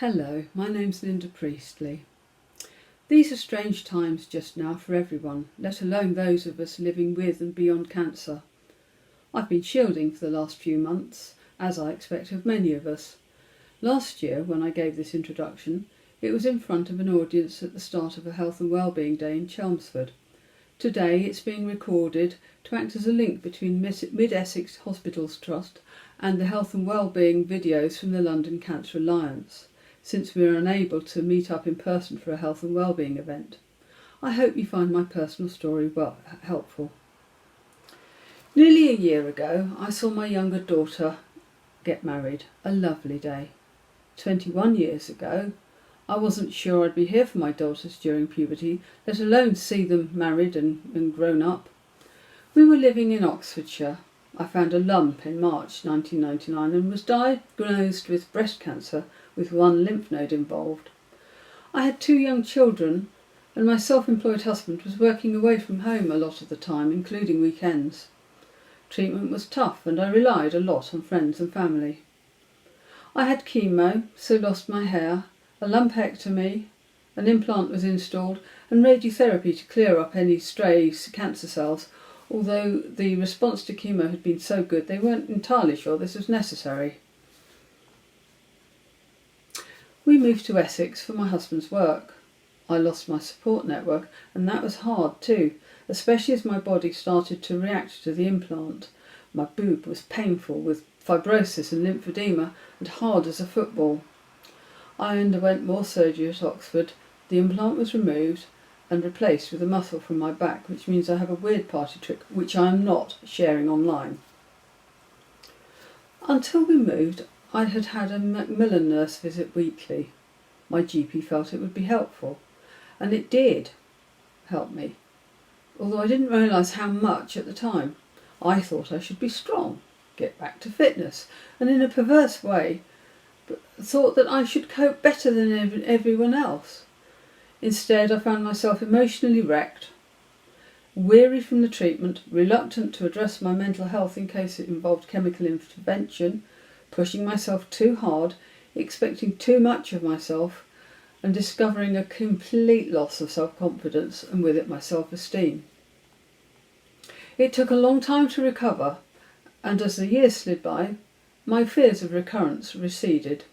Hello, my name's Linda Priestley. These are strange times just now for everyone, let alone those of us living with and beyond cancer. I've been shielding for the last few months, as I expect of many of us. Last year, when I gave this introduction, it was in front of an audience at the start of a Health and Wellbeing Day in Chelmsford. Today it's being recorded to act as a link between Mid-Essex Hospitals Trust and the Health and Wellbeing videos from the London Cancer Alliance, since we are unable to meet up in person for a health and wellbeing event. I hope you find my personal story helpful. Nearly a year ago, I saw my younger daughter get married. A lovely day. 21 years ago, I wasn't sure I'd be here for my daughters during puberty, let alone see them married and grown up. We were living in Oxfordshire. I found a lump in March 1999 and was diagnosed with breast cancer with one lymph node involved. I had 2 young children and my self-employed husband was working away from home a lot of the time, including weekends. Treatment was tough and I relied a lot on friends and family. I had chemo, so lost my hair, a lumpectomy, an implant was installed and radiotherapy to clear up any stray cancer cells, although the response to chemo had been so good they weren't entirely sure this was necessary. We moved to Essex for my husband's work. I lost my support network and that was hard too, especially as my body started to react to the implant. My boob was painful with fibrosis and lymphedema and hard as a football. I underwent more surgery at Oxford. The implant was removed and replaced with a muscle from my back, which means I have a weird party trick which I am not sharing online. Until we moved, I had had a Macmillan nurse visit weekly. My GP felt it would be helpful, and it did help me, although I didn't realise how much at the time. I thought I should be strong, get back to fitness, and in a perverse way, thought that I should cope better than everyone else. Instead, I found myself emotionally wrecked, weary from the treatment, reluctant to address my mental health in case it involved chemical intervention, pushing myself too hard, expecting too much of myself, and discovering a complete loss of self-confidence and with it my self-esteem. It took a long time to recover, and as the years slid by, my fears of recurrence receded.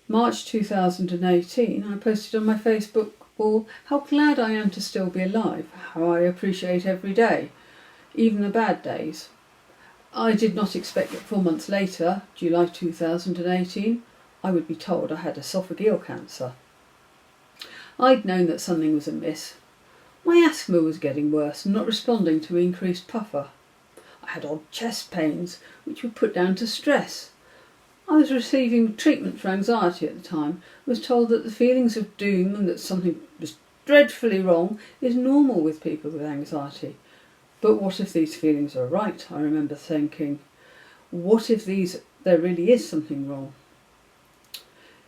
March 2018, I posted on my Facebook wall how glad I am to still be alive, how I appreciate every day, even the bad days. I did not expect that 4 months later, July 2018, I would be told I had esophageal cancer. I'd known that something was amiss. My asthma was getting worse and not responding to increased puffer. I had odd chest pains, which were put down to stress. I was receiving treatment for anxiety at the time, was told that the feelings of doom and that something was dreadfully wrong is normal with people with anxiety. But what if these feelings are right? I remember thinking. What if there really is something wrong?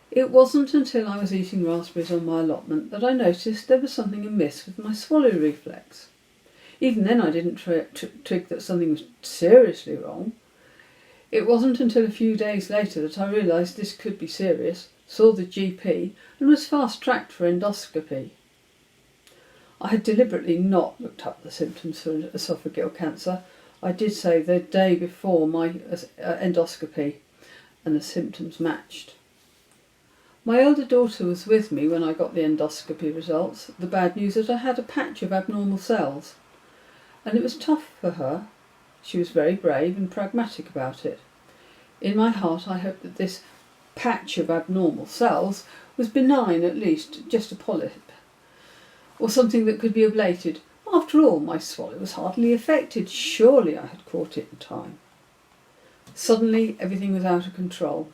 It wasn't until I was eating raspberries on my allotment that I noticed there was something amiss with my swallow reflex. Even then I didn't trig that something was seriously wrong. It wasn't until a few days later that I realised this could be serious, saw the GP and was fast-tracked for endoscopy. I had deliberately not looked up the symptoms for esophageal cancer. I did so the day before my endoscopy and the symptoms matched. My elder daughter was with me when I got the endoscopy results. The bad news is I had a patch of abnormal cells, and it was tough for her. She was very brave and pragmatic about it. In my heart I hoped that this patch of abnormal cells was benign, at least, just a polyp, or something that could be ablated. After all, my swallow was hardly affected. Surely I had caught it in time. Suddenly everything was out of control.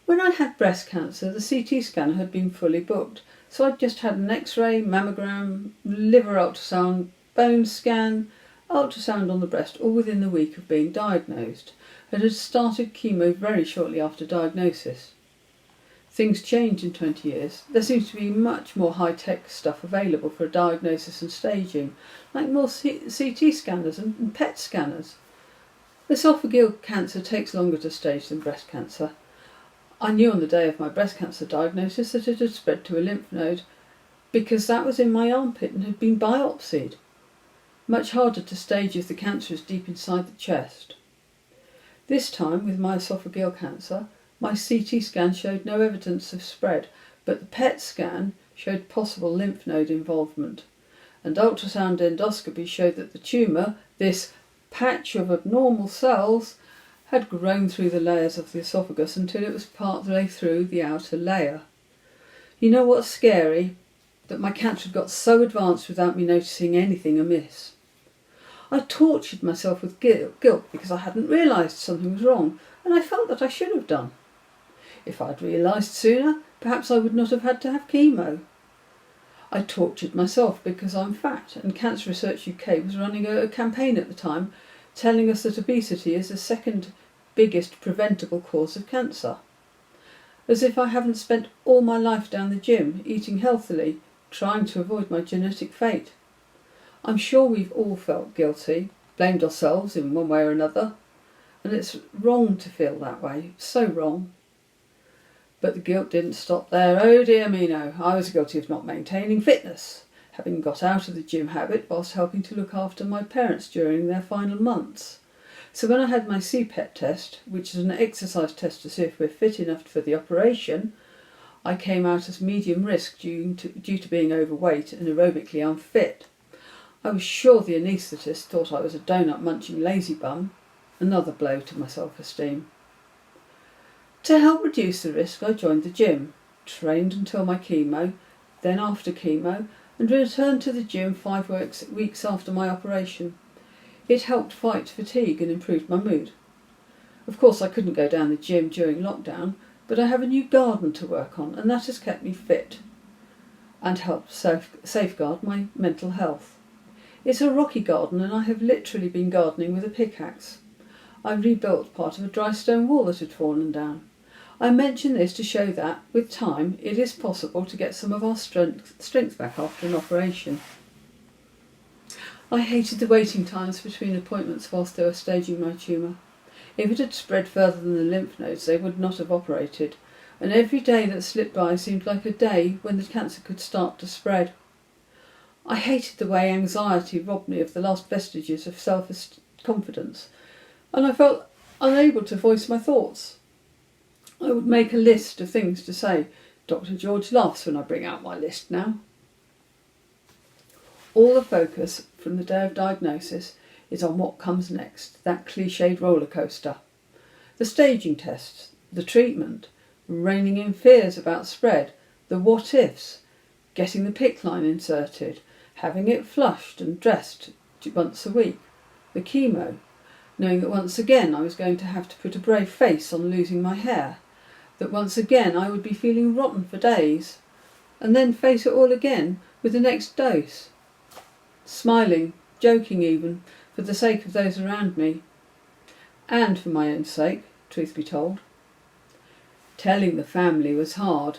When I had breast cancer, the CT scanner had been fully booked, so I'd just had an X-ray, mammogram, liver ultrasound, bone scan, ultrasound on the breast, all within the week of being diagnosed, and had started chemo very shortly after diagnosis. Things change in 20 years. There seems to be much more high-tech stuff available for diagnosis and staging, like more CT scanners and PET scanners. Esophageal cancer takes longer to stage than breast cancer. I knew on the day of my breast cancer diagnosis that it had spread to a lymph node because that was in my armpit and had been biopsied. Much harder to stage if the cancer is deep inside the chest. This time, with my esophageal cancer, my CT scan showed no evidence of spread, but the PET scan showed possible lymph node involvement, and ultrasound endoscopy showed that the tumour, this patch of abnormal cells, had grown through the layers of the esophagus until it was partway through the outer layer. You know what's scary? That my cancer had got so advanced without me noticing anything amiss. I tortured myself with guilt because I hadn't realised something was wrong, and I felt that I should have done. If I'd realised sooner, perhaps I would not have had to have chemo. I tortured myself because I'm fat, and Cancer Research UK was running a campaign at the time telling us that obesity is the second biggest preventable cause of cancer. As if I haven't spent all my life down the gym, eating healthily, trying to avoid my genetic fate. I'm sure we've all felt guilty, blamed ourselves in one way or another, and it's wrong to feel that way, so wrong. But the guilt didn't stop there. Oh dear me no, I was guilty of not maintaining fitness, having got out of the gym habit whilst helping to look after my parents during their final months. So when I had my CPET test, which is an exercise test to see if we're fit enough for the operation, I came out as medium risk due to being overweight and aerobically unfit. I was sure the anaesthetist thought I was a donut-munching lazy bum, another blow to my self-esteem. To help reduce the risk, I joined the gym, trained until my chemo, then after chemo, and returned to the gym 5 weeks after my operation. It helped fight fatigue and improved my mood. Of course, I couldn't go down the gym during lockdown, but I have a new garden to work on, and that has kept me fit and helped safeguard my mental health. It's a rocky garden, and I have literally been gardening with a pickaxe. I rebuilt part of a dry stone wall that had fallen down. I mention this to show that, with time, it is possible to get some of our strength back after an operation. I hated the waiting times between appointments whilst they were staging my tumour. If it had spread further than the lymph nodes, they would not have operated, and every day that slipped by seemed like a day when the cancer could start to spread. I hated the way anxiety robbed me of the last vestiges of self-confidence, and I felt unable to voice my thoughts. I would make a list of things to say. Dr. George laughs when I bring out my list now. All the focus from the day of diagnosis is on what comes next, that cliched rollercoaster. The staging tests, the treatment, reining in fears about spread, the what-ifs, getting the PICC line inserted, having it flushed and dressed once a week, the chemo, knowing that once again I was going to have to put a brave face on losing my hair, that once again I would be feeling rotten for days, and then face it all again with the next dose. Smiling, joking even, for the sake of those around me, and for my own sake, truth be told. Telling the family was hard.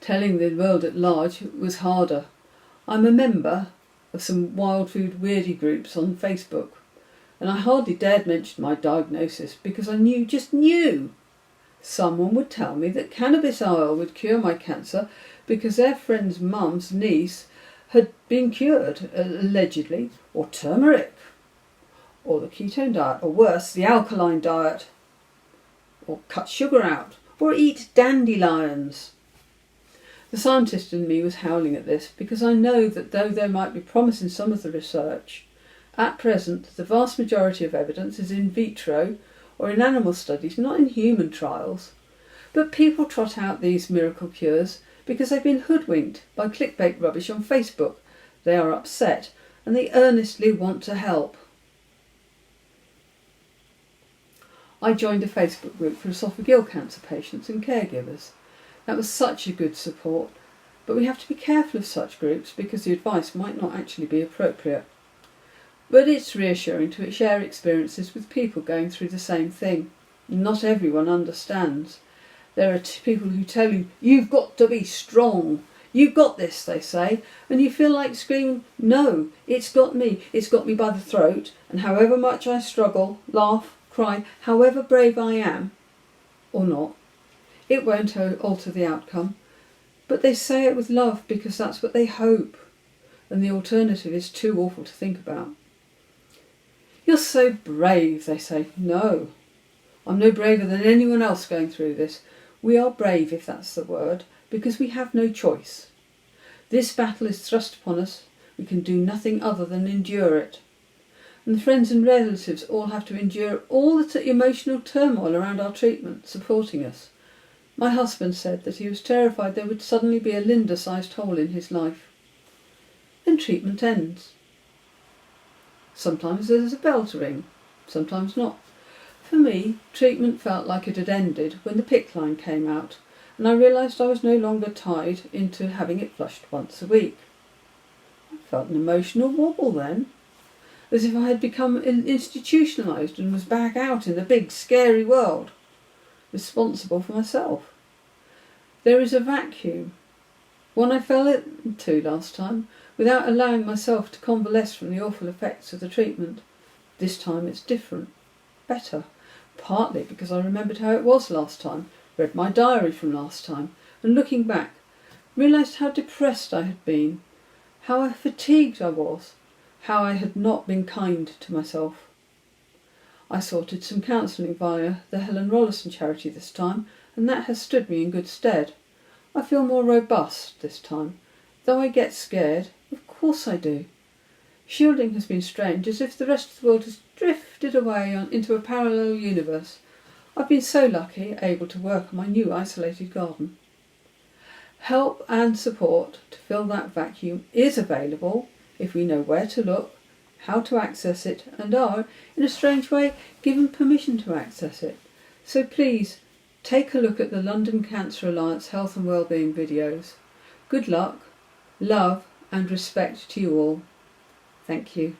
Telling the world at large was harder. I'm a member of some wild food weirdie groups on Facebook, and I hardly dared mention my diagnosis because I just knew someone would tell me that cannabis oil would cure my cancer because their friend's mum's niece had been cured, allegedly, or turmeric, or the ketone diet, or worse, the alkaline diet, or cut sugar out, or eat dandelions. The scientist in me was howling at this because I know that though there might be promise in some of the research, at present the vast majority of evidence is in vitro or in animal studies, not in human trials. But people trot out these miracle cures because they've been hoodwinked by clickbait rubbish on Facebook. They are upset and they earnestly want to help. I joined a Facebook group for esophageal cancer patients and caregivers. That was such a good support, but we have to be careful of such groups because the advice might not actually be appropriate. But it's reassuring to share experiences with people going through the same thing. Not everyone understands. There are people who tell you, you've got to be strong. You've got this, they say, and you feel like screaming, no, it's got me by the throat, and however much I struggle, laugh, cry, however brave I am, or not, It won't alter the outcome, but they say it with love because that's what they hope, and the alternative is too awful to think about. You're so brave, they say. No, I'm no braver than anyone else going through this. We are brave, if that's the word, because we have no choice. This battle is thrust upon us. We can do nothing other than endure it. And the friends and relatives all have to endure all the emotional turmoil around our treatment, supporting us. My husband said that he was terrified there would suddenly be a Linda-sized hole in his life. Then treatment ends. Sometimes there's a bell to ring, sometimes not. For me, treatment felt like it had ended when the PICC line came out, and I realised I was no longer tied into having it flushed once a week. I felt an emotional wobble then, as if I had become institutionalised and was back out in the big, scary world, responsible for myself. There is a vacuum, one I fell into last time, without allowing myself to convalesce from the awful effects of the treatment. This time it's different, better, partly because I remembered how it was last time, read my diary from last time, and looking back, realised how depressed I had been, how fatigued I was, how I had not been kind to myself. I sorted some counselling via the Helen Rollerson charity this time, and that has stood me in good stead. I feel more robust this time, though I get scared. Of course I do. Shielding has been strange, as if the rest of the world has drifted away into a parallel universe. I've been so lucky, able to work on my new isolated garden. Help and support to fill that vacuum is available if we know where to look, how to access it, and are, in a strange way, given permission to access it. So please, take a look at the London Cancer Alliance Health and Wellbeing videos. Good luck, love and respect to you all. Thank you.